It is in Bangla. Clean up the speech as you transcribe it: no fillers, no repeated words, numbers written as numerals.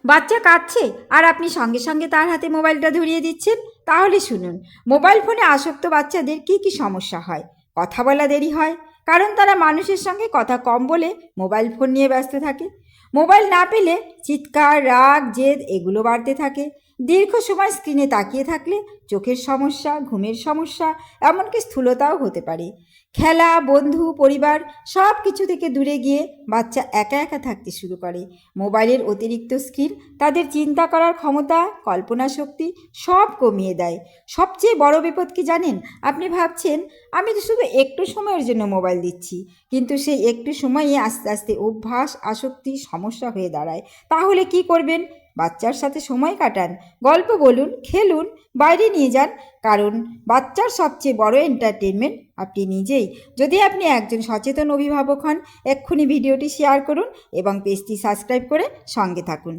বাচ্চা কাঁদছে আর আপনি সঙ্গে সঙ্গে তার হাতে মোবাইলটা ধরিয়ে দিচ্ছেন। তাহলে শুনুন, মোবাইল ফোনে আসক্ত বাচ্চাদের কি কি সমস্যা হয়। কথা বলা দেরি হয়, কারণ তারা মানুষের সঙ্গে কথা কম বলে মোবাইল ফোন নিয়ে ব্যস্ত থাকে। মোবাইল না পেলে চিৎকার, রাগ, জেদ এগুলো বাড়তে থাকে। দীর্ঘ সময় স্ক্রিনে তাকিয়ে থাকলে চোখের সমস্যা, ঘুমের সমস্যা, এমনকি স্থূলতাও হতে পারে। খেলা, বন্ধু, পরিবার সব কিছু থেকে দূরে গিয়ে বাচ্চা একা একা থাকতে শুরু করে। মোবাইলের অতিরিক্ত স্ক্রিন তাদের চিন্তা করার ক্ষমতা, কল্পনা শক্তি সব কমিয়ে দেয়। সবচেয়ে বড় বিপদ কি জানেন? আপনি ভাবছেন আমি তো শুধু একটু সময়ের জন্য মোবাইল দিচ্ছি, কিন্তু সেই একটু সময়ই আস্তে আস্তে অভ্যাস, আসক্তি, সমস্যা হয়ে দাঁড়ায়। তাহলে কি করবেন? বাচ্চার সাথে সময় কাটান, গল্প বলুন, খেলুন, বাইরে নিয়ে যান, কারণ বাচ্চার সবচেয়ে বড় এন্টারটেনমেন্ট আপনি নিজেই। যদি আপনি একজন সচেতন অভিভাবক হন, এক্ষুনি ভিডিওটি শেয়ার করুন এবং পেজটি সাবস্ক্রাইব করে সঙ্গে থাকুন।